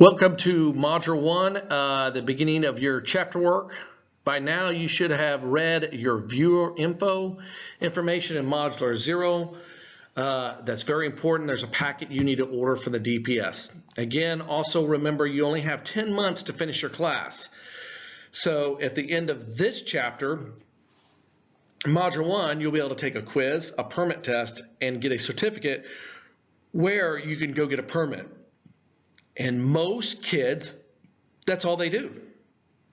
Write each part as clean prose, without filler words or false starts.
Welcome to Module 1, the beginning of your chapter work. By now you should have read your viewer info information in Modular 0. That's very important. There's a packet you need to order for the DPS. Again, also remember you only have 10 months to finish your class. So at the end of this chapter, Module 1, you'll be able to take a quiz, a permit test, and get a certificate where you can go get a permit. And most kids, that's all they do.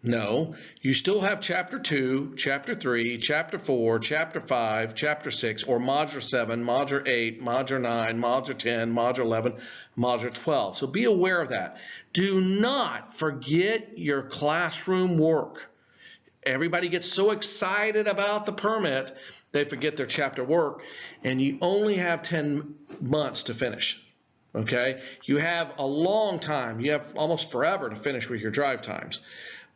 No, you still have Chapter 2, Chapter 3, Chapter 4, Chapter 5, Chapter 6, or Module 7, Module 8, Module 9, Module 10, Module 11, Module 12. So be aware of that. Do not forget your classroom work. Everybody gets so excited about the permit, they forget their chapter work, and you only have 10 months to finish. Okay, you have a long time, you have almost forever to finish with your drive times,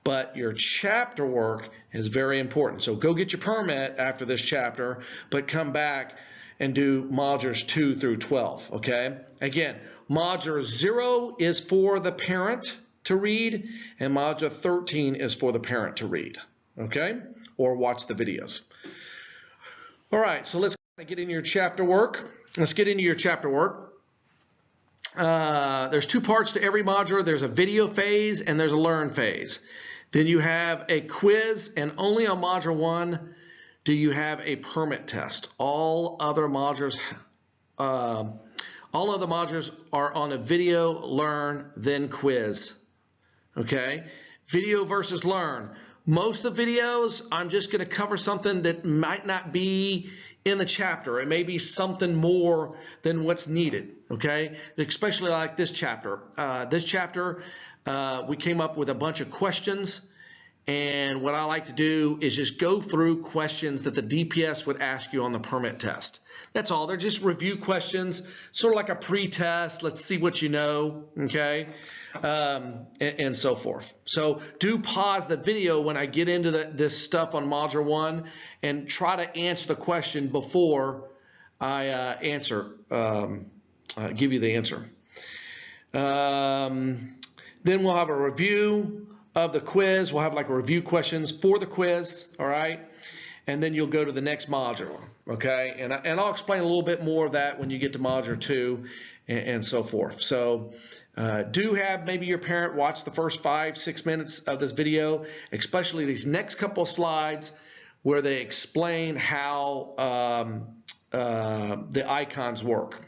but your chapter work is very important. So go get your permit after this chapter, but come back and do modules 2 through 12, okay? Again, module 0 is for the parent to read, and module 13 is for the parent to read, okay? Or watch the videos. All right, so let's get into your chapter work. Let's get into your chapter work. There's two parts to every module. There's a video phase and there's a learn phase. Then you have a quiz, and only on module 1 do you have a permit test. All other modules are on a video, learn, then quiz. Okay? Video versus learn. Most of the videos, I'm just going to cover something that might not be in the chapter. It may be something more than what's needed, okay? Especially like this chapter. We came up with a bunch of questions, and what I like to do is just go through questions that the DPS would ask you on the permit test. That's all. They're just review questions, sort of like a pre-test. Let's see what you know, okay? And so forth. So do pause the video when I get into this stuff on Module 1 and try to answer the question before I give you the answer. Then we'll have a review of the quiz. We'll have like review questions for the quiz, all right? And then you'll go to the next module, okay? And I'll explain a little bit more of that when you get to Module 2 and so forth. So do have maybe your parent watch the first 5-6 minutes of this video, especially these next couple of slides where they explain how the icons work.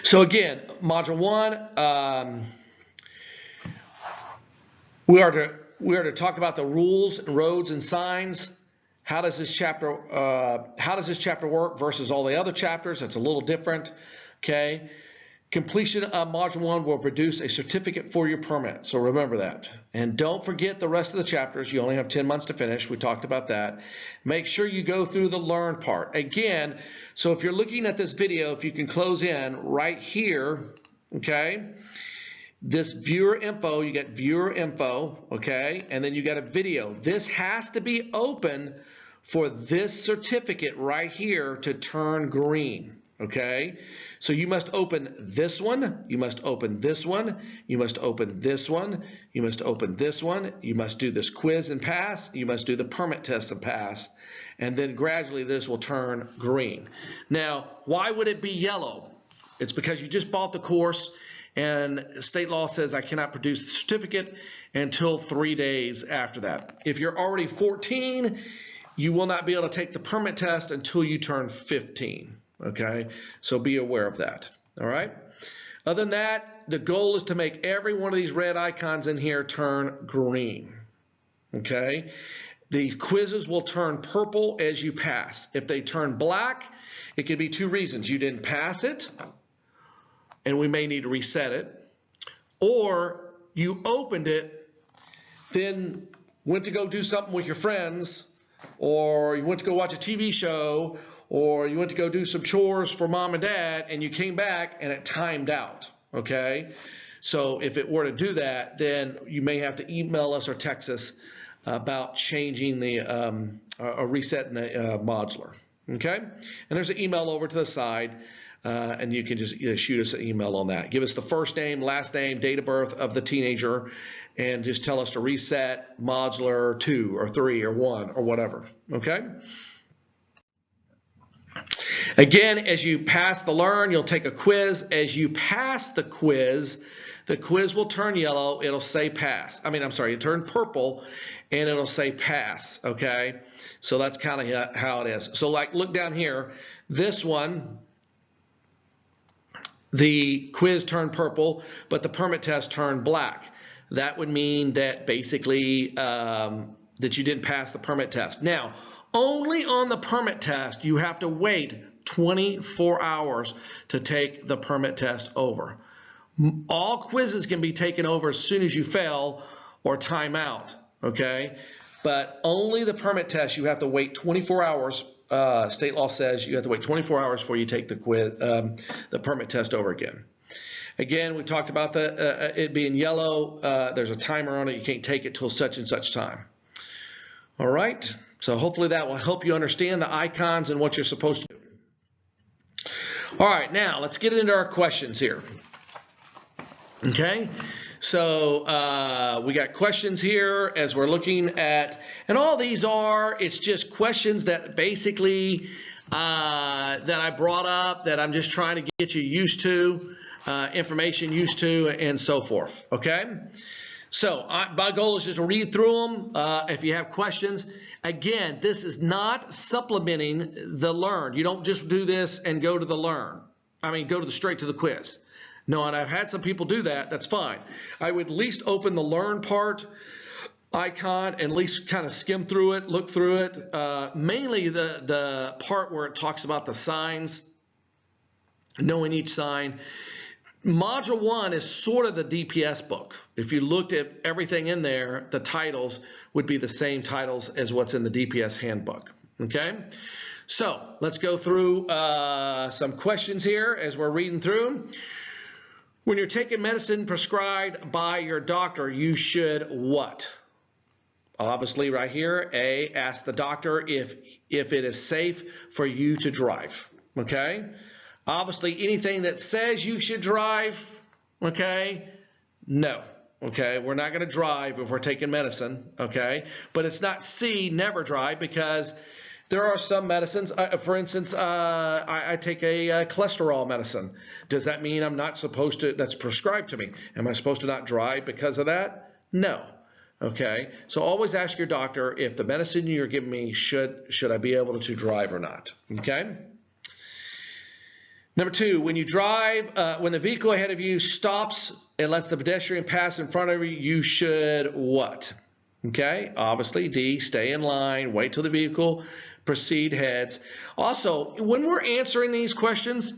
So again, Module 1, we are to talk about the rules, roads, and signs. How does this chapter work versus all the other chapters? It's a little different, okay? Completion of Module 1 will produce a certificate for your permit, so remember that. And don't forget the rest of the chapters. You only have 10 months to finish. We talked about that. Make sure you go through the learn part. Again, so if you're looking at this video, if you can close in right here, okay, this viewer info, you get viewer info, okay, and then you got a video. This has to be open for this certificate right here to turn green, okay? So you must open this one, you must open this one, you must open this one, you must open this one, you must do this quiz and pass, you must do the permit test and pass, and then gradually this will turn green. Now, why would it be yellow? It's because you just bought the course, and state law says I cannot produce the certificate until 3 days after that. If you're already 14, you will not be able to take the permit test until you turn 15. Okay, so be aware of that. All right. Other than that, the goal is to make every one of these red icons in here turn green. Okay, the quizzes will turn purple as you pass. If they turn black, it could be two reasons. You didn't pass it, and we may need to reset it, or you opened it, then went to go do something with your friends, or you went to go watch a TV show, or you went to go do some chores for mom and dad, and you came back and it timed out, okay? So if it were to do that, then you may have to email us or text us about changing the, or resetting the modular, Okay? And there's an email over to the side, and you can just shoot us an email on that. Give us the first name, last name, date of birth of the teenager, and just tell us to reset modular 2 or 3 or 1 or whatever. Okay? Again, as you pass the learn, you'll take a quiz. As you pass the quiz will turn yellow. It'll say pass. It'll turn purple, and it'll say pass, okay? So that's kind of how it is. So like, look down here. This one, the quiz turned purple, but the permit test turned black. That would mean that basically that you didn't pass the permit test. Now, only on the permit test, you have to wait 24 hours to take the permit test over. All quizzes can be taken over as soon as you fail or time out, okay? But only the permit test, you have to wait 24 hours. State law says you have to wait 24 hours before you take the quiz, the permit test over again. Again, we talked about it being yellow. There's a timer on it. You can't take it till such and such time. All right, so hopefully that will help you understand the icons and what you're supposed to do. All right, now let's get into our questions here. Okay, so we got questions here as we're looking at, and all these it's just questions that basically that I brought up that I'm just trying to get you used to, information used to, and so forth. Okay, so my goal is just to read through them. If you have questions, again, this is not supplementing the learn. You don't just do this and go to the learn. Go straight to the quiz. No, and I've had some people do that. That's fine. I would at least open the learn part icon and at least kind of skim through it, look through it. Mainly the part where it talks about the signs, knowing each sign. Module 1 is sort of the DPS book. If you looked at everything in there, the titles would be the same titles as what's in the DPS handbook. Okay? So let's go through some questions here as we're reading through. When you're taking medicine prescribed by your doctor, you should what? Obviously right here, A, ask the doctor if it is safe for you to drive, okay? Obviously anything that says you should drive, okay, no, okay? We're not gonna drive if we're taking medicine, okay? But it's not C, never drive, because there are some medicines, for instance, I take a cholesterol medicine. Does that mean I'm not supposed to, that's prescribed to me? Am I supposed to not drive because of that? No. Okay, so always ask your doctor if the medicine you're giving me, should I be able to drive or not? Okay. Number 2, when you drive, when the vehicle ahead of you stops and lets the pedestrian pass in front of you, you should what? Okay, obviously D, stay in line, wait till the vehicle proceed heads. Also, when we're answering these questions,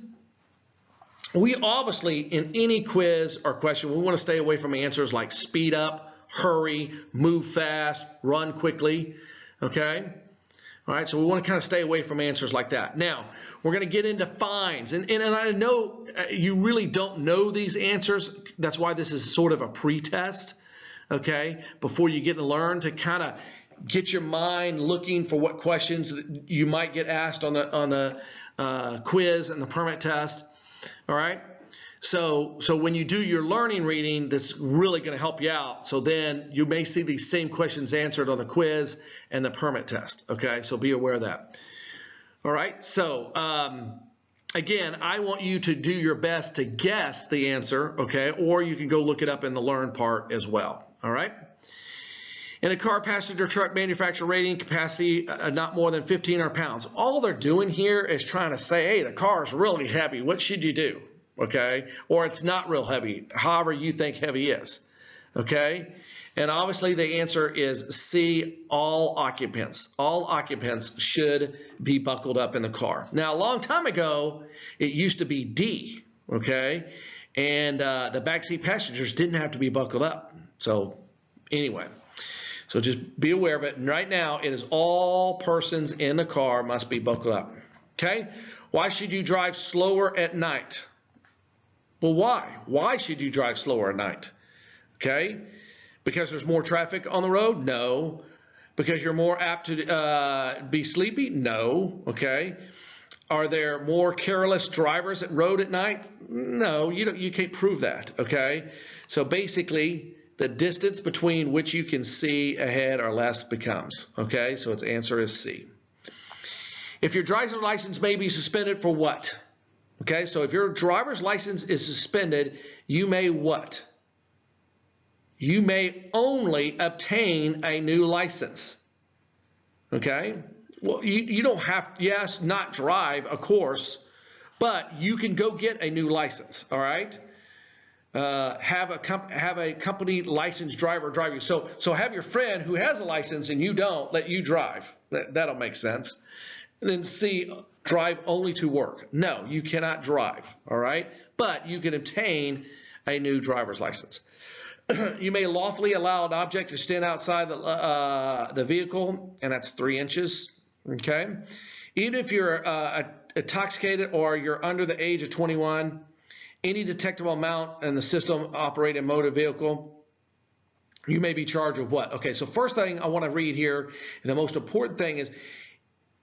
we obviously, in any quiz or question, we want to stay away from answers like speed up, hurry, move fast, run quickly, okay? All right, so we want to kind of stay away from answers like that. Now, we're going to get into fines, and I know you really don't know these answers. That's why this is sort of a pre-test, okay, before you get to learn, to kind of get your mind looking for what questions you might get asked on the quiz and the permit test. All right. So when you do your learning reading, that's really going to help you out. So then you may see these same questions answered on the quiz and the permit test. Okay. So be aware of that. All right. So again, I want you to do your best to guess the answer. Okay. Or you can go look it up in the learn part as well. All right. In a car, passenger, truck, manufacturer rating, capacity not more than 1,500 pounds. All they're doing here is trying to say, hey, the car is really heavy. What should you do? Okay? Or it's not real heavy, however you think heavy is. Okay? And obviously the answer is C, all occupants. All occupants should be buckled up in the car. Now, a long time ago, it used to be D. Okay? And the backseat passengers didn't have to be buckled up. So anyway. So just be aware of it. And right now, it is all persons in the car must be buckled up. Okay? Why should you drive slower at night? Well, why? Why should you drive slower at night? Okay? Because there's more traffic on the road? No. Because you're more apt to be sleepy? No. Okay. Are there more careless drivers that rode at night? No, you can't prove that. Okay. So basically, the distance between which you can see ahead or less becomes. Okay. So its answer is C. If your driver's license may be suspended for what? Okay. So if your driver's license is suspended, you may what? You may only obtain a new license. Okay? Well, you don't have, yes, not drive, of course, but you can go get a new license, all right? Have a company licensed driver drive you. So have your friend who has a license and you don't, let you drive. That'll make sense. And then C, drive only to work. No, you cannot drive, all right? But you can obtain a new driver's license. You may lawfully allow an object to stand outside the vehicle, and that's 3 inches, okay? Even if you're intoxicated or you're under the age of 21, any detectable amount in the system operating motor vehicle, you may be charged with what? Okay, so first thing I want to read here, and the most important thing is,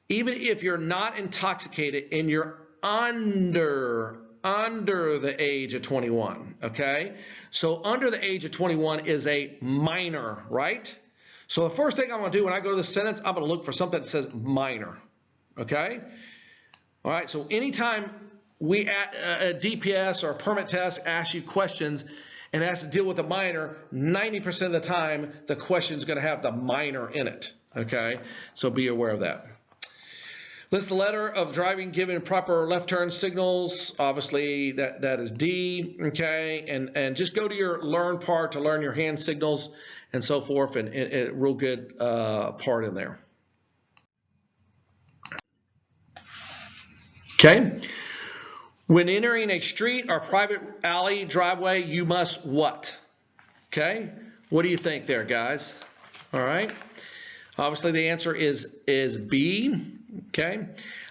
even if you're not intoxicated and you're under the age of 21, okay? So under the age of 21 is a minor, right? So the first thing I'm going to do when I go to this sentence, I'm going to look for something that says minor, okay? All right, so anytime we at a DPS or a permit test asks you questions and it has to deal with a minor, 90% of the time the question is going to have the minor in it, okay? So be aware of that. List the letter of driving given proper left turn signals. Obviously, that is D, okay? And just go to your learn part to learn your hand signals and so forth, and a real good part in there. Okay? When entering a street or private alley driveway, you must what? Okay? What do you think there, guys? All right? Obviously, the answer is B. Okay,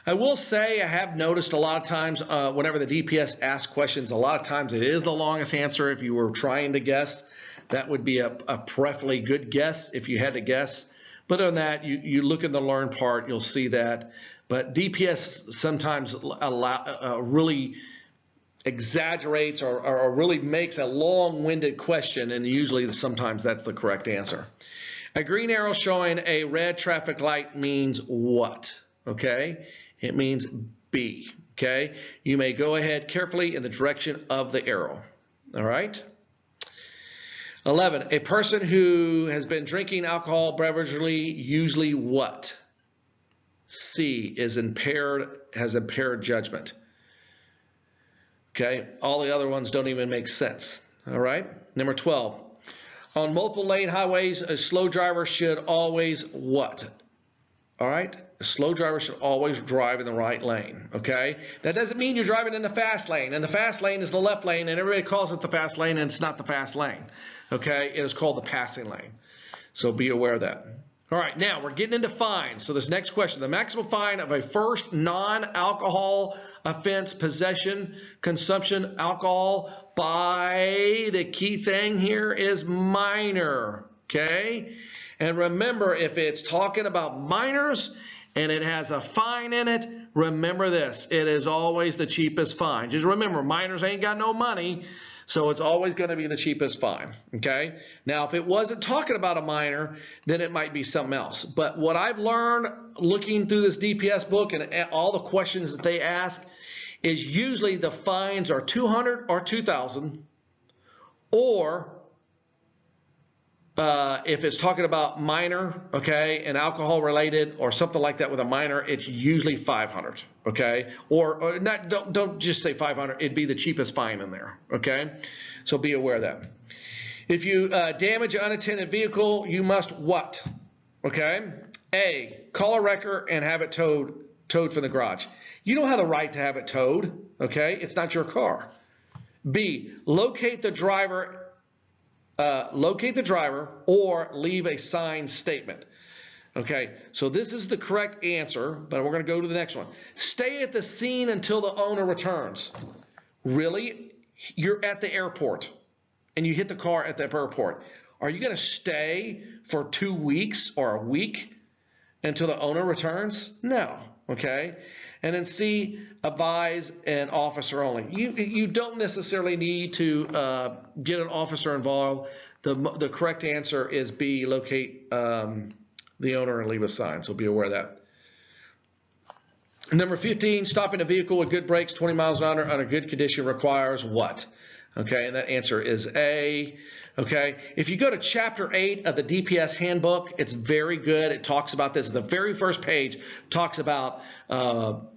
I will say I have noticed a lot of times whenever the DPS asks questions, a lot of times it is the longest answer. If you were trying to guess, that would be a preferably good guess if you had to guess. But on that, you look in the learn part, you'll see that. But DPS sometimes really exaggerates or really makes a long-winded question, and usually sometimes that's the correct answer. A green arrow showing a red traffic light means what? Okay, it means B. Okay, you may go ahead carefully in the direction of the arrow. All right. 11, a person who has been drinking alcohol beverages usually what? C is has impaired judgment. Okay, all the other ones don't even make sense. All right. Number 12, on multiple lane highways, a slow driver should always what? All right, a slow driver should always drive in the right lane, okay? That doesn't mean you're driving in the fast lane, and the fast lane is the left lane, and everybody calls it the fast lane, and it's not the fast lane, okay? It is called the passing lane, so be aware of that. All right, now we're getting into fines. So this next question, the maximum fine of a first non-alcohol offense, possession, consumption, alcohol by, the key thing here is minor, okay? And remember, if it's talking about minors and it has a fine in it, remember this, it is always the cheapest fine. Just remember, minors ain't got no money, so it's always going to be the cheapest fine, okay? Now, if it wasn't talking about a minor, then it might be something else. But what I've learned looking through this DPS book and all the questions that they ask is usually the fines are $200 or $2,000, or if it's talking about minor, okay, and alcohol related or something like that with a minor, it's usually $500, okay? Or not, don't just say $500, it'd be the cheapest fine in there, okay? So be aware of that. If you damage an unattended vehicle, you must what? Okay? A, call a wrecker and have it towed from the garage. You don't have the right to have it towed, okay? It's not your car. B, locate the driver or leave a signed statement. Okay, so this is the correct answer, but we're going to go to the next one. Stay at the scene until the owner returns. Really? You're at the airport and you hit the car at the airport. Are you going to stay for 2 weeks or a week until the owner returns? No, okay? And then C, advise an officer only. You don't necessarily need to get an officer involved. The correct answer is B, locate the owner and leave a sign, so be aware of that. Number 15, stopping a vehicle with good brakes, 20 miles an hour under good condition requires what? Okay, and that answer is A. Okay, if you go to Chapter 8 of the DPS handbook, it's very good. It talks about this. The very first page talks about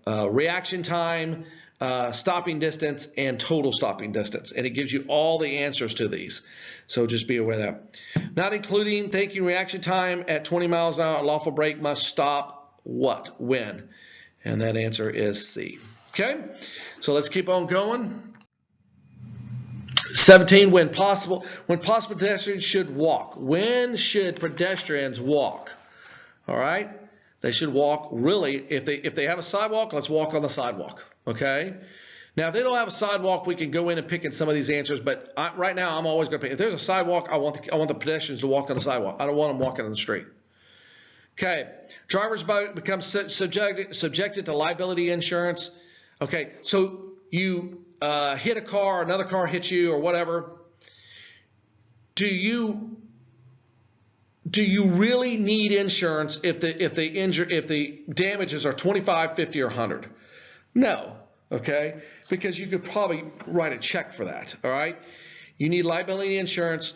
reaction time, stopping distance, and total stopping distance. And it gives you all the answers to these. So just be aware of that. Not including thinking reaction time at 20 miles an hour, a lawful brake must stop what? When? And that answer is C. Okay, so let's keep on going. 17, when possible pedestrians should walk. When should pedestrians walk? All right, they should walk really, if they have a sidewalk, let's walk on the sidewalk, okay? Now, if they don't have a sidewalk, we can go in and pick in some of these answers, but right now I'm always going to pick. If there's a sidewalk, I want the pedestrians to walk on the sidewalk. I don't want them walking on the street. Okay, drivers become subjected to liability insurance. Okay, so you hit a car, another car hits you or whatever. Do you really need insurance if the damages are 25, 50, or 100? No, okay? Because you could probably write a check for that, all right? You need liability insurance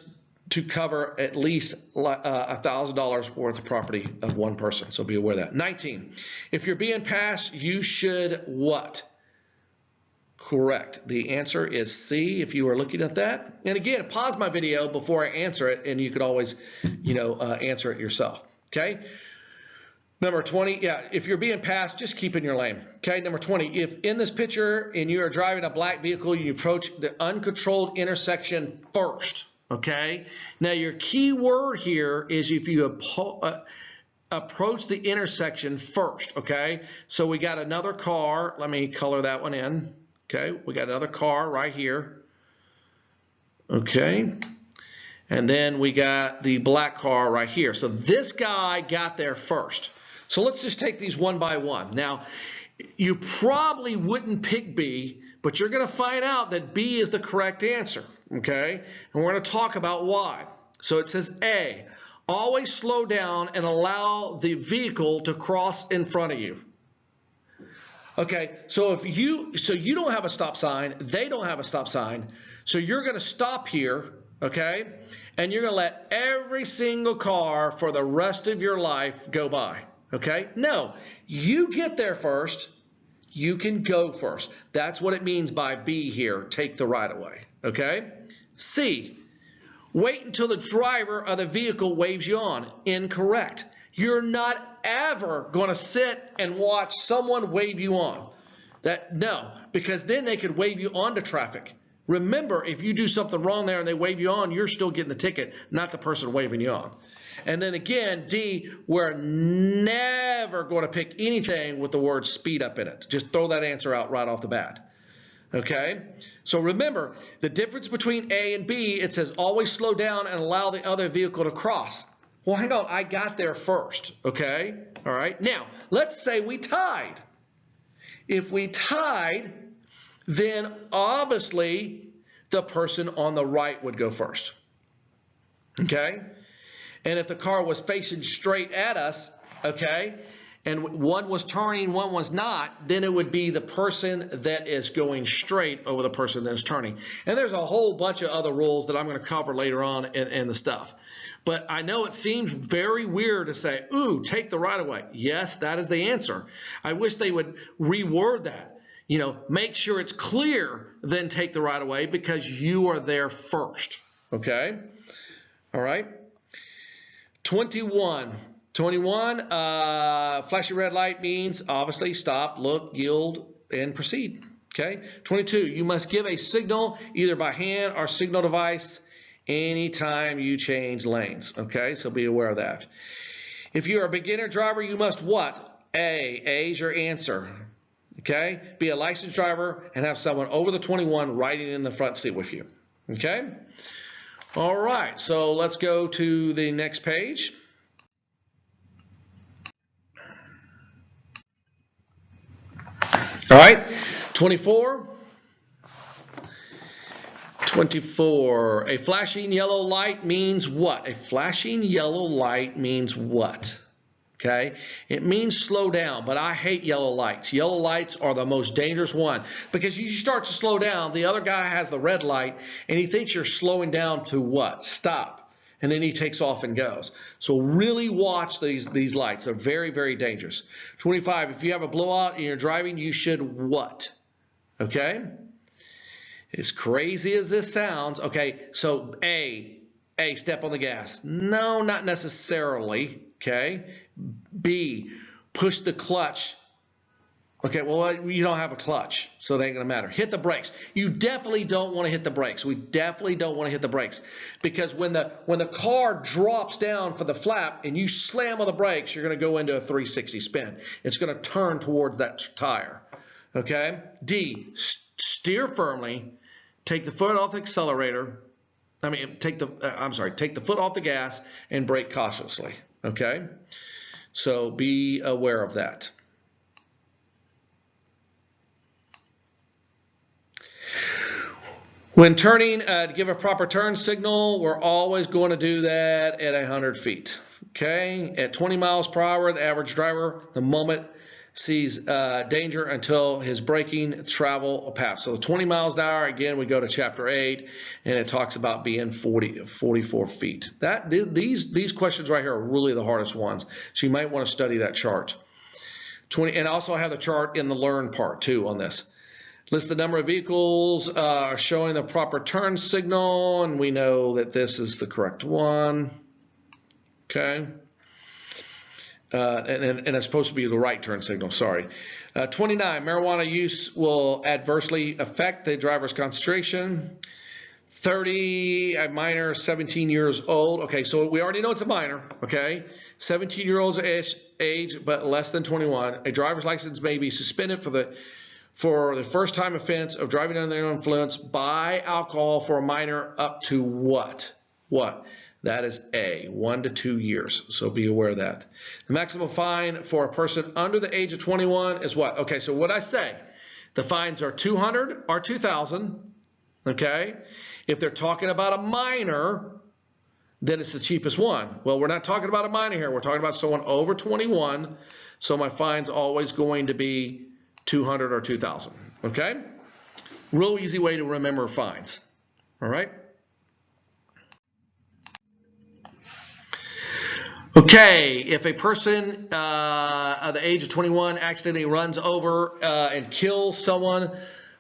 to cover at least $1,000 worth of property of one person, so be aware of that. 19, if you're being passed, you should what? Correct. The answer is C if you are looking at that. And again, pause my video before I answer it, and you could always, answer it yourself. Okay. Number 20, yeah, if you're being passed, just keep in your lane. Okay. Number 20, if in this picture and you are driving a black vehicle, you approach the uncontrolled intersection first. Okay. Now your key word here is if you approach the intersection first. Okay. So we got another car. Let me color that one in. Okay, we got another car right here. Okay, and then we got the black car right here. So this guy got there first. So let's just take these one by one. Now, you probably wouldn't pick B, but you're going to find out that B is the correct answer. Okay, and we're going to talk about why. So it says A, always slow down and allow the vehicle to cross in front of you. Okay, so you don't have a stop sign, they don't have a stop sign, so you're going to stop here, okay, and you're going to let every single car for the rest of your life go by, okay? No, you get there first, you can go first. That's what it means by B here, take the right of way, okay? C, wait until the driver of the vehicle waves you on. Incorrect. You're not ever going to sit and watch someone wave you on. No, because then they could wave you onto traffic. Remember, if you do something wrong there and they wave you on, you're still getting the ticket, not the person waving you on. And then again, D, we're never going to pick anything with the word speed up in it. Just throw that answer out right off the bat. Okay, so remember, the difference between A and B, it says always slow down and allow the other vehicle to cross. Well, hang on, I got there first, okay? All right, now, let's say we tied. If we tied, then obviously the person on the right would go first, okay? And if the car was facing straight at us, okay, and one was turning, one was not, then it would be the person that is going straight over the person that is turning. And there's a whole bunch of other rules that I'm going to cover later on in the stuff. But I know it seems very weird to say, ooh, take the right of way. Yes, that is the answer. I wish they would reword that. Make sure it's clear, then take the right of way because you are there first. Okay? All right. 21. Flashing red light means obviously stop, look, yield, and proceed. Okay. 22, you must give a signal either by hand or signal device anytime you change lanes. Okay, so be aware of that. If you're a beginner driver, you must what? A is your answer. Okay, be a licensed driver and have someone over the 21 riding in the front seat with you. Okay, All right, so let's go to the next page. All right, 24. 24. A flashing yellow light means what? A flashing yellow light means what? Okay, it means slow down, but I hate yellow lights. Yellow lights are the most dangerous one because you start to slow down, the other guy has the red light and he thinks you're slowing down to what? Stop. And then he takes off and goes. So really watch these lights. They're very, very dangerous. 25, if you have a blowout and you're driving, you should what? Okay? As crazy as this sounds, okay, so A, step on the gas. No, not necessarily, okay? B, push the clutch. Okay, well, you don't have a clutch, so it ain't gonna matter. Hit the brakes. You definitely don't want to hit the brakes. We definitely don't want to hit the brakes because when the car drops down for the flap and you slam on the brakes, you're gonna go into a 360 spin. It's gonna turn towards that tire. Okay. D, steer firmly. Take the foot off the accelerator. Take the foot off the gas and brake cautiously. Okay. So be aware of that. When turning to give a proper turn signal, we're always going to do that at 100 feet. Okay, at 20 miles per hour, the average driver, the moment sees danger until his braking travel a path. So 20 miles an hour, again, we go to chapter 8, and it talks about being 44 feet. These questions right here are really the hardest ones. So you might want to study that chart. 20, and also have the chart in the learn part too on this. List the number of vehicles showing the proper turn signal, and we know that this is the correct one. Okay. And it's supposed to be the right turn signal, sorry. 29, marijuana use will adversely affect the driver's concentration. 30, a minor 17 years old. Okay, so we already know it's a minor, okay? 17-year-old's age, but less than 21. A driver's license may be suspended for the first time offense of driving under the influence by alcohol for a minor up to what? What? That is A, 1 to 2 years. So be aware of that. The maximum fine for a person under the age of 21 is what? Okay, so what I say, the fines are 200 or 2,000. Okay, if they're talking about a minor, then it's the cheapest one. Well, we're not talking about a minor here. We're talking about someone over 21. So my fine's always going to be 200 or 2,000. Okay, real easy way to remember fines. All right. Okay, if a person at the age of 21 accidentally runs over and kills someone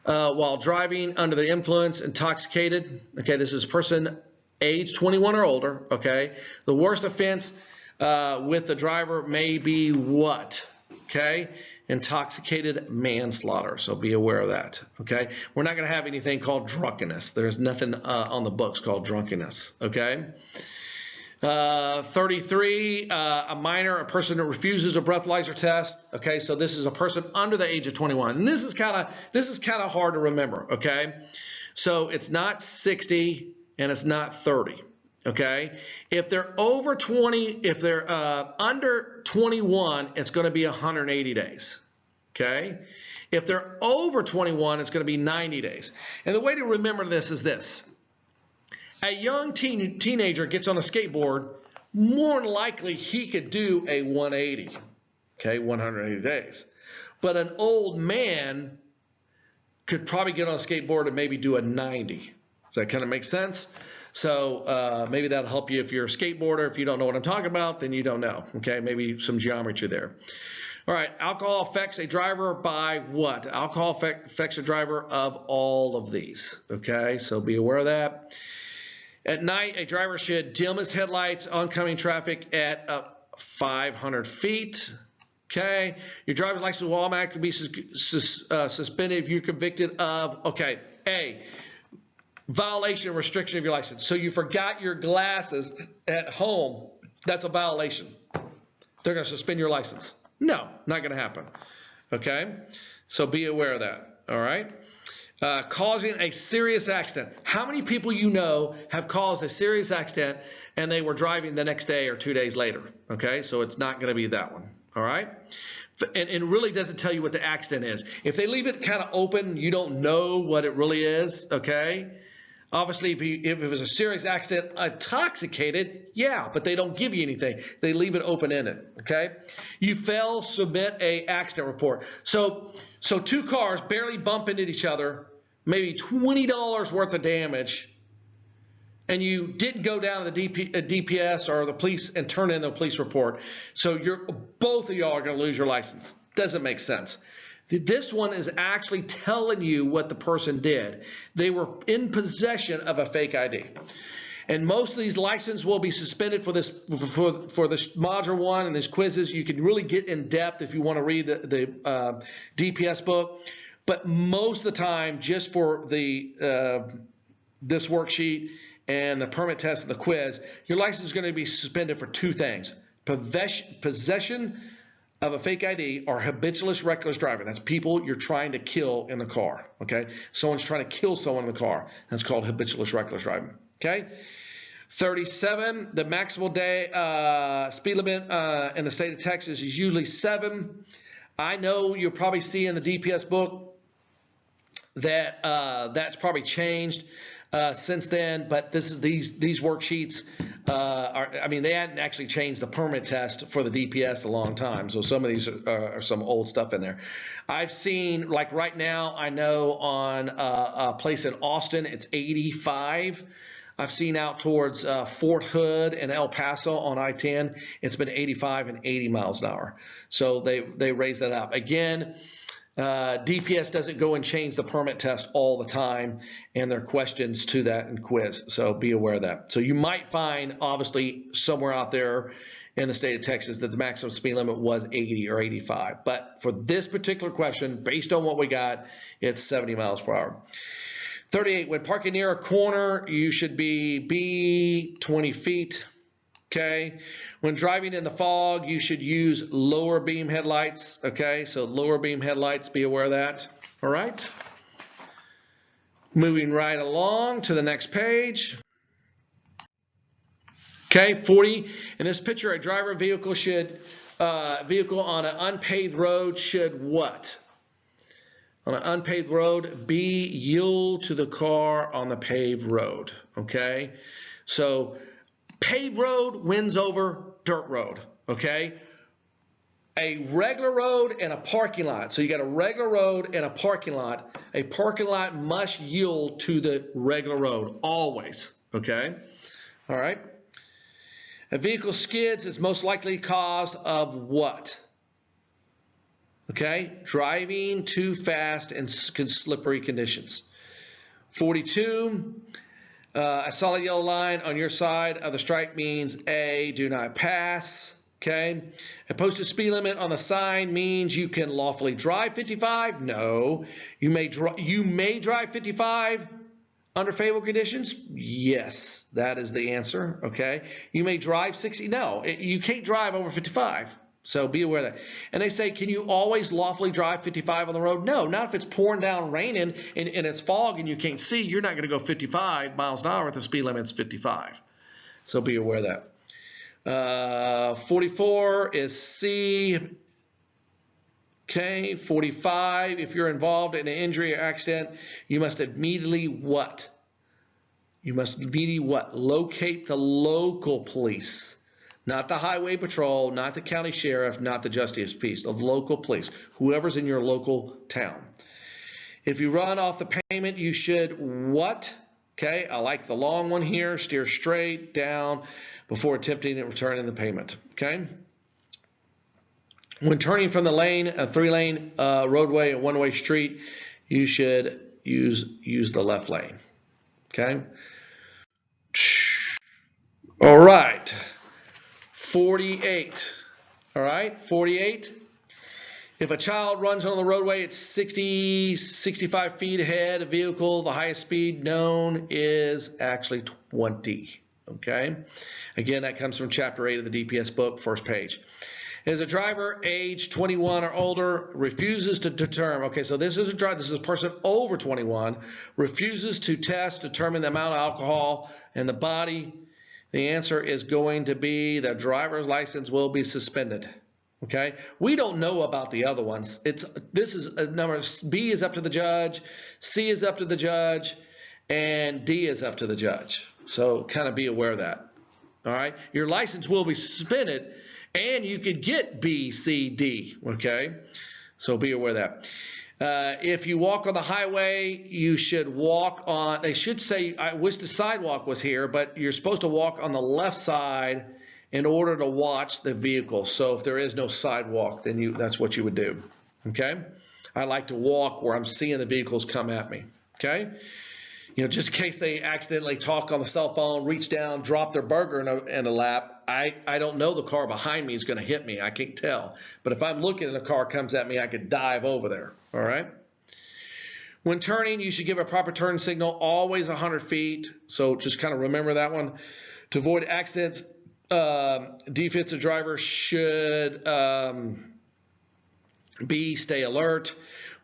while driving under the influence, intoxicated, okay, this is a person age 21 or older, okay, the worst offense with the driver may be what? Okay, intoxicated manslaughter, so be aware of that, okay? We're not going to have anything called drunkenness. There's nothing on the books called drunkenness, okay? 33, a minor, a person that refuses a breathalyzer test. Okay, so this is a person under the age of 21. And this is kind of hard to remember, okay? So it's not 60 and it's not 30, okay? If they're over 20, if they're under 21, it's going to be 180 days, okay? If they're over 21, it's going to be 90 days. And the way to remember this is this. A young teenager gets on a skateboard, more than likely he could do a 180, okay, 180 days. But an old man could probably get on a skateboard and maybe do a 90. Does that kind of make sense? So maybe that'll help you if you're a skateboarder. If you don't know what I'm talking about, then you don't know, okay? Maybe some geometry there. All right, alcohol affects a driver by what? Alcohol affects a driver of all of these, okay? So be aware of that. At night, a driver should dim his headlights, oncoming traffic at 500 feet. Okay. Your driver's license will automatically be suspended if you're convicted of, okay, A, violation, restriction of your license. So you forgot your glasses at home. That's a violation. They're going to suspend your license. No, not going to happen. Okay. So be aware of that. All right. Causing a serious accident. How many people you know have caused a serious accident and they were driving the next day or 2 days later? Okay, so it's not going to be that one. All right, and it really doesn't tell you what the accident is. If they leave it kind of open, you don't know what it really is. Okay, obviously if it was a serious accident, intoxicated, yeah, but they don't give you anything. They leave it open-ended. Okay, you fail, submit a accident report. So two cars barely bump into each other, maybe $20 worth of damage, and you didn't go down to the DPS or the police and turn in the police report. So both of y'all are going to lose your license. Doesn't make sense. This one is actually telling you what the person did. They were in possession of a fake ID. And most of these licenses will be suspended for this module 1 and these quizzes. You can really get in depth if you want to read the DPS book. But most of the time, just for the this worksheet and the permit test and the quiz, your license is going to be suspended for 2 things: possession of a fake ID or habitual reckless driving. That's people you're trying to kill in the car. Okay, someone's trying to kill someone in the car. That's called habitual reckless driving. Okay. 37, the maximal day speed limit in the state of Texas is usually 7. I know you'll probably see in the DPS book that that's probably changed since then, but these worksheets they hadn't actually changed the permit test for the DPS a long time, so some of these are some old stuff in there. I've seen, like right now, I know on a place in Austin, it's 85. I've seen out towards Fort Hood and El Paso on I-10, it's been 85 and 80 miles an hour. So they raised that up. Again, DPS doesn't go and change the permit test all the time, and there are questions to that in quiz, so be aware of that. So you might find, obviously, somewhere out there in the state of Texas that the maximum speed limit was 80 or 85. But for this particular question, based on what we got, it's 70 miles per hour. 38, when parking near a corner, you should be 20 feet. Okay. When driving in the fog, you should use lower beam headlights. Okay. So lower beam headlights, be aware of that. All right. Moving right along to the next page. Okay. 40. In this picture, a driver vehicle on an unpaved road should what? On an unpaved road, B, yield to the car on the paved road. Okay, so paved road wins over dirt road. Okay, a regular road and a parking lot. So you got a regular road and a parking lot. A parking lot must yield to the regular road always. Okay, all right. A vehicle skids is most likely caused of what? Okay, driving too fast in slippery conditions. 42, a solid yellow line on your side of the stripe means A, do not pass. Okay, a posted speed limit on the sign means you can lawfully drive 55. No, you may drive 55 under favorable conditions. Yes, that is the answer. Okay, you may drive 60. No, you can't drive over 55. So be aware of that. And they say, can you always lawfully drive 55 on the road? No, not if it's pouring down, raining, and it's fog and you can't see. You're not going to go 55 miles an hour if the speed limit's 55. So be aware of that. 44 is C. Okay, 45, if you're involved in an injury or accident, you must immediately what? You must immediately what? Locate the local police. Not the highway patrol, not the county sheriff, not the justice peace, the local police, whoever's in your local town. If you run off the pavement, you should what? Okay, I like the long one here. Steer straight down before attempting to return in the pavement. Okay. When turning from the lane, a 3-lane roadway, a one-way street, you should use the left lane. Okay. All right. 48. All right, 48. If a child runs on the roadway at 65 feet ahead of vehicle, the highest speed known is actually 20. Okay. Again, that comes from chapter 8 of the DPS book, first page. Is a driver age 21 or older refuses to determine, okay, so this is a person over 21, refuses to determine the amount of alcohol in the body, the answer is going to be the driver's license will be suspended. Okay, we don't know about the other ones. This is a number. B is up to the judge, C is up to the judge, and D is up to the judge. So kind of be aware of that. All right, your license will be suspended, and you could get B, C, D. Okay, so be aware of that. If you walk on the highway, you should walk on. They should say, I wish the sidewalk was here, but you're supposed to walk on the left side in order to watch the vehicle. So if there is no sidewalk, then that's what you would do. Okay? I like to walk where I'm seeing the vehicles come at me. Okay? You know, just in case they accidentally talk on the cell phone, reach down, drop their burger in a lap, I don't know the car behind me is going to hit me. I can't tell. But if I'm looking and a car comes at me, I could dive over there. All right? When turning, you should give a proper turn signal, always 100 feet. So just kind of remember that one. To avoid accidents, defensive driver should stay alert.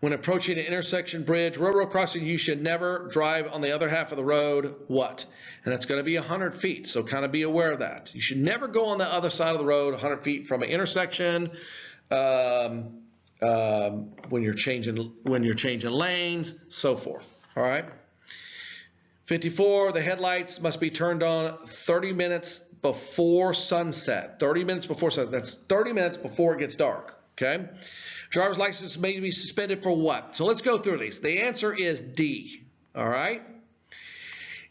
When approaching an intersection, bridge, railroad crossing, you should never drive on the other half of the road. What? And that's going to be 100 feet, so kind of be aware of that. You should never go on the other side of the road 100 feet from an intersection when you're changing lanes, so forth. All right. 54, the headlights must be turned on 30 minutes before sunset. 30 minutes before sunset. That's 30 minutes before it gets dark. Okay. Driver's license may be suspended for what? So let's go through these. The answer is D. All right.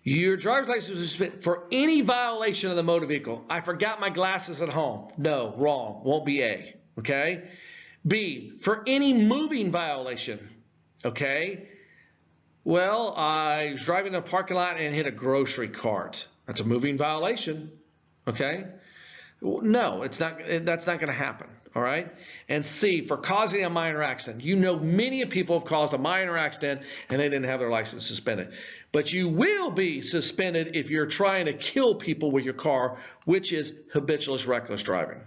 Your driver's license is suspended for any violation of the motor vehicle. I forgot my glasses at home. No, wrong. Won't be A. Okay. B, for any moving violation. Okay. Well, I was driving in a parking lot and hit a grocery cart. That's a moving violation. Okay. No, it's not. That's not going to happen. All right. And C, for causing a minor accident. You know, many people have caused a minor accident and they didn't have their license suspended. But you will be suspended if you're trying to kill people with your car, which is habitual reckless driving.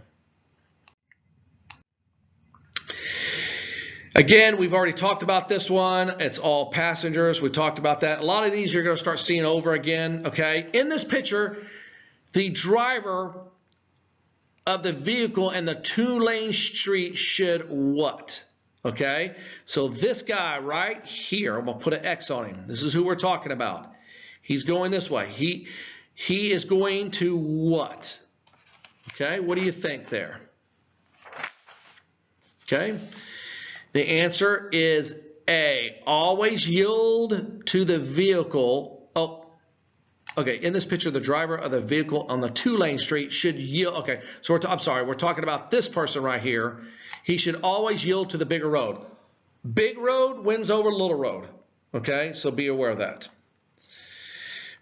Again, we've already talked about this one. It's all passengers. We talked about that. A lot of these you're going to start seeing over again. Okay. In this picture, the driver of the vehicle in the two-lane street should what? Okay, so this guy right here, I'm going to put an X on him. This is who we're talking about. He's going this way. He is going to what? Okay, what do you think there? Okay, the answer is A. Always yield to the vehicle. Oh, okay, in this picture, the driver of the vehicle on the two-lane street should yield. Okay, so I'm sorry, we're talking about this person right here. He should always yield to the bigger road. Big road wins over little road. Okay, so be aware of that.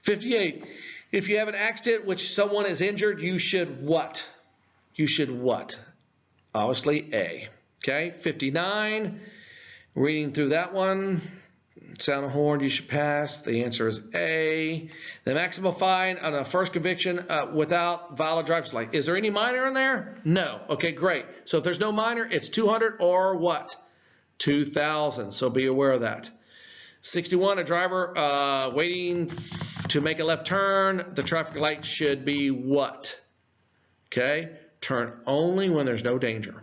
58, if you have an accident which someone is injured, you should what? You should what? Obviously A. Okay, 59, reading through that one. Sound a horn, you should pass. The answer is A. The maximum fine on a first conviction without valid driver's license. Is there any minor in there? No. Okay, great. So if there's no minor, it's 200 or what? 2,000. So be aware of that. 61, a driver waiting to make a left turn. The traffic light should be what? Okay, turn only when there's no danger.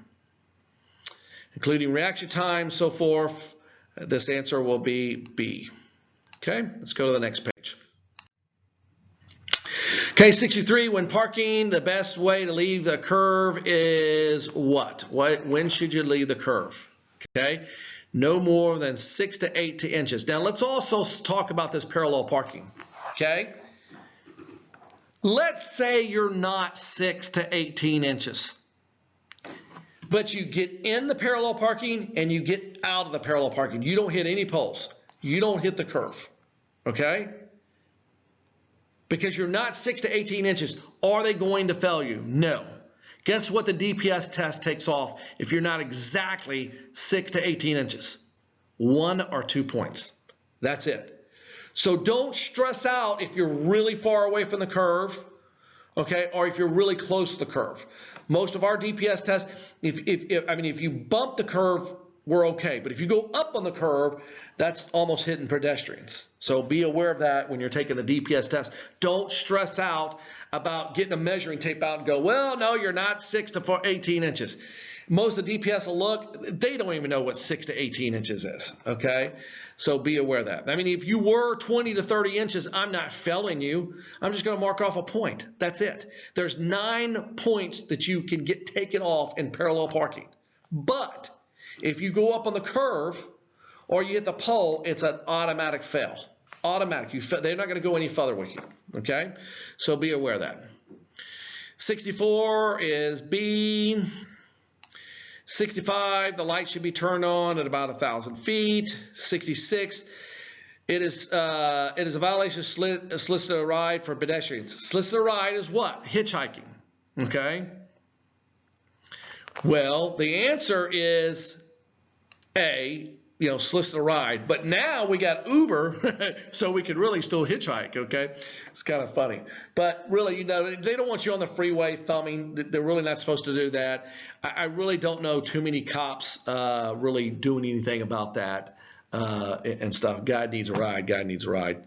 Including reaction time, so forth. This answer will be B. Okay, let's go to the next page. Okay, 63, when parking, the best way to leave the curve is what? When should you leave the curve? Okay, no more than 6 to 8 inches. Now, let's also talk about this parallel parking. Okay, let's say you're not 6 to 18 inches. But you get in the parallel parking and you get out of the parallel parking. You don't hit any poles. You don't hit the curve. Okay? Because you're not 6 to 18 inches. Are they going to fail you? No. Guess what the DPS test takes off if you're not exactly 6 to 18 inches? 1 or 2 points. That's it. So don't stress out if you're really far away from the curve, okay, or if you're really close to the curve. Most of our DPS tests, if you bump the curve, we're okay. But if you go up on the curve, that's almost hitting pedestrians. So be aware of that when you're taking the DPS test. Don't stress out about getting a measuring tape out and go, well, no, you're not 6 to 18 inches. Most of the DPS will look, they don't even know what 6 to 18 inches is, okay? So be aware of that. I mean, if you were 20 to 30 inches, I'm not failing you. I'm just going to mark off a point. That's it. There's 9 points that you can get taken off in parallel parking. But if you go up on the curve or you hit the pole, it's an automatic fail. Automatic. They're not going to go any further with you, okay? So be aware of that. 64 is B. 65, the light should be turned on at about 1,000 feet. 66, it is a violation of solicit a ride for pedestrians. Solicit a ride is what? Hitchhiking, okay? Well, the answer is A, solicit a ride. But now we got Uber, so we can really still hitchhike, okay? It's kind of funny. But really, they don't want you on the freeway thumbing. They're really not supposed to do that. I really don't know too many cops really doing anything about that and stuff. Guy needs a ride. Guy needs a ride.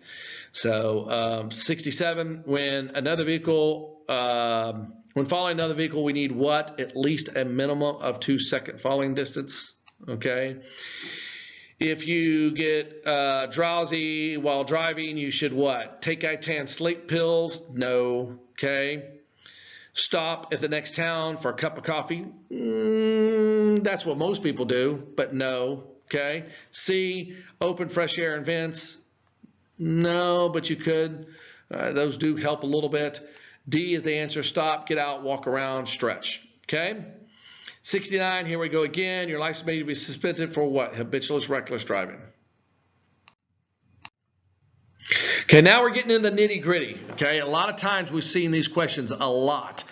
So 67, when following another vehicle, we need what? At least a minimum of 2-second following distance, okay? If you get drowsy while driving, you should what? Take Itan sleep pills? No, okay? Stop at the next town for a cup of coffee? That's what most people do, but no, okay? C, open fresh air and vents? No, but you could. Those do help a little bit. D is the answer. Stop, get out, walk around, stretch, okay? 69, here we go again. Your license may be suspended for what? Habitual reckless driving. Okay, now we're getting into the nitty gritty. Okay, a lot of times we've seen these questions a lot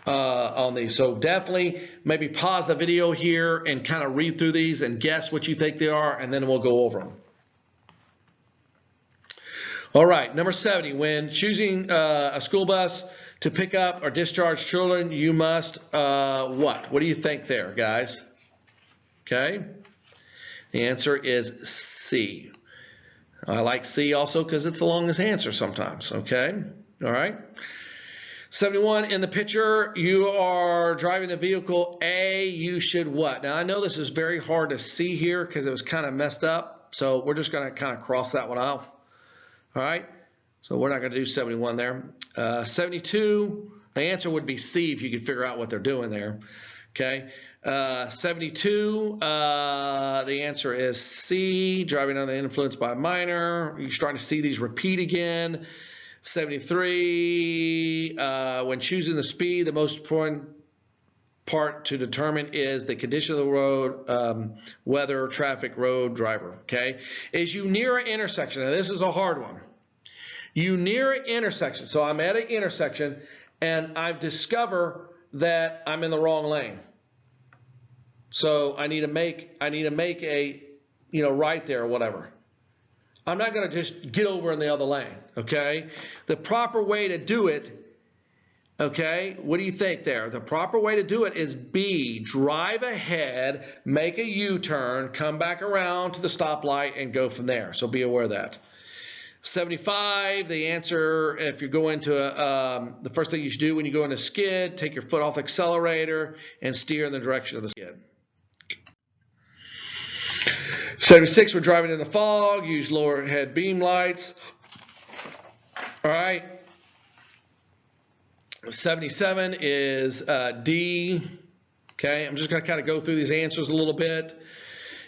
on these. So definitely maybe pause the video here and kind of read through these and guess what you think they are, and then we'll go over them. All right, number 70, when choosing a school bus to pick up or discharge children, you must what? What do you think there, guys? Okay. The answer is C. I like C also because it's the longest answer sometimes. Okay. All right. 71, in the picture, you are driving a vehicle A, you should what? Now, I know this is very hard to see here because it was kind of messed up. So we're just going to kind of cross that one off. All right. So we're not going to do 71 there. 72, the answer would be C if you could figure out what they're doing there. Okay. 72, the answer is C, driving under the influence by a minor. You're starting to see these repeat again. 73, when choosing the speed, the most important part to determine is the condition of the road, weather, traffic, road, driver. Okay. As you near an intersection, now this is a hard one. You near an intersection. So I'm at an intersection and I've discovered that I'm in the wrong lane. So I need to make a, right there or whatever. I'm not going to just get over in the other lane, okay? The proper way to do it, okay, what do you think there? The proper way to do it is B, drive ahead, make a U-turn, come back around to the stoplight and go from there. So be aware of that. 75, the answer, if you're going to the first thing you should do when you go in a skid, take your foot off the accelerator and steer in the direction of the skid. 76, we're driving in the fog, use lower head beam lights. All right. 77 is D. Okay, I'm just going to kind of go through these answers a little bit.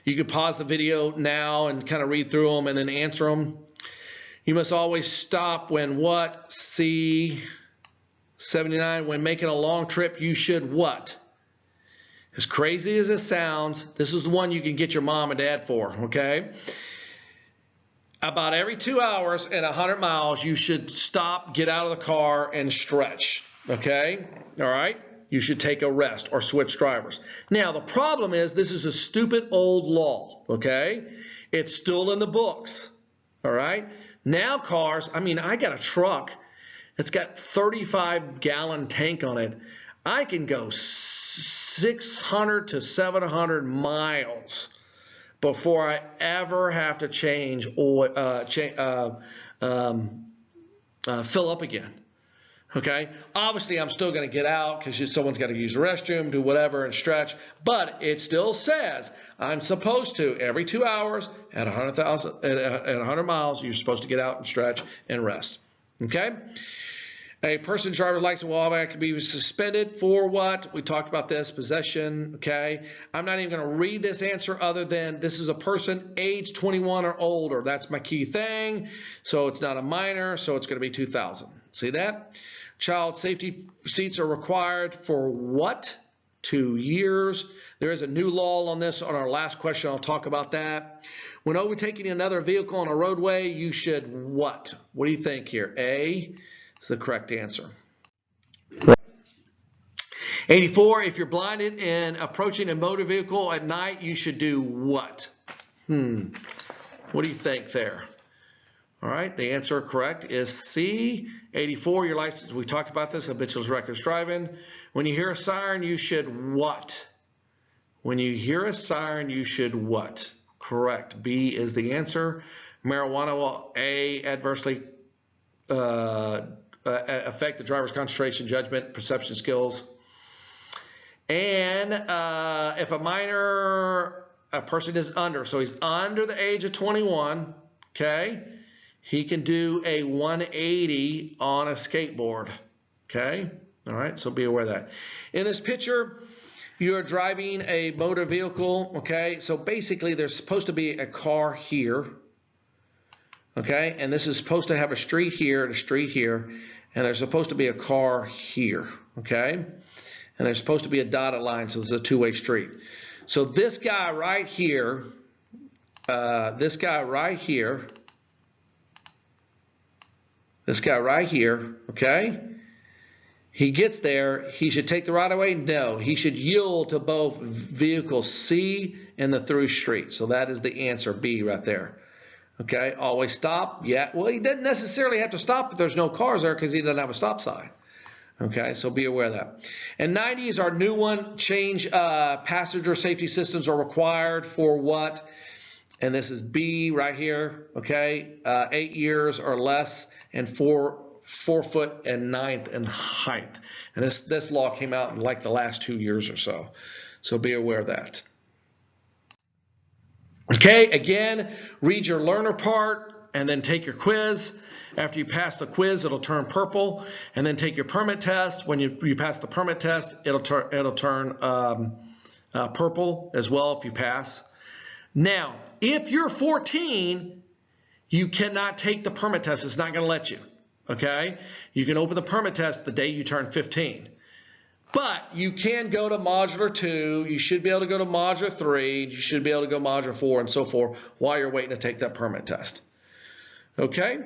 You can pause the video now and kind of read through them and then answer them. You must always stop when what? C. 79, when making a long trip, you should what? As crazy as it sounds, this is the one you can get your mom and dad for, okay? About every 2 hours and 100 miles, you should stop, get out of the car, and stretch, okay? All right? You should take a rest or switch drivers. Now, the problem is this is a stupid old law, okay? It's still in the books, all right? Now cars, I got a truck. It's got 35-gallon tank on it. I can go 600 to 700 miles before I ever have to change or fill up again. Okay, obviously I'm still going to get out because someone's got to use the restroom, do whatever, and stretch. But it still says I'm supposed to every 2 hours at 100 miles. You're supposed to get out and stretch and rest. Okay. A person's driver's license will automatically be suspended for what? We talked about this, possession, okay? I'm not even going to read this answer other than this is a person age 21 or older. That's my key thing. So it's not a minor, so it's going to be 2,000. See that? Child safety seats are required for what? 2 years. There is a new law on this on our last question. I'll talk about that. When overtaking another vehicle on a roadway, you should what? What do you think here? A is the correct answer. 84, if you're blinded and approaching a motor vehicle at night, you should do what? What do you think there? All right, the answer correct is C. 84, your license, we talked about this, habitual reckless driving. When you hear a siren, you should what? When you hear a siren, you should what? Correct. B is the answer. Marijuana will adversely affect the driver's concentration, judgment, perception skills. And if a person is under, so he's under the age of 21, okay, he can do a 180 on a skateboard, okay? All right, so be aware of that. In this picture, you are driving a motor vehicle, okay? So basically, there's supposed to be a car here, okay? And this is supposed to have a street here and a street here, and there's supposed to be a car here, okay? And there's supposed to be a dotted line, so it's a two-way street. So this guy right here, this guy right here, okay? He gets there, he should take the right of way? No, he should yield to both vehicles C and the through street. So that is the answer, B right there. Okay, always stop. Yeah, well, he doesn't necessarily have to stop if there's no cars there because he doesn't have a stop sign. Okay, so be aware of that. And 90 is our new one. Change passenger safety systems are required for what? And this is B right here. Okay, 8 years or less and 4 foot and 9th in height. And this law came out in like the last 2 years or so. So be aware of that. Okay, again, read your learner part and then take your quiz. After you pass the quiz, it'll turn purple, and then take your permit test. When you pass the permit test, it'll turn purple as well if you pass. Now, if you're 14, you cannot take the permit test. It's not going to let you. Okay, you can open the permit test the day you turn 15. But you can go to Modular 2, you should be able to go to Modular 3, you should be able to go Modular 4 and so forth while you're waiting to take that permit test. Okay?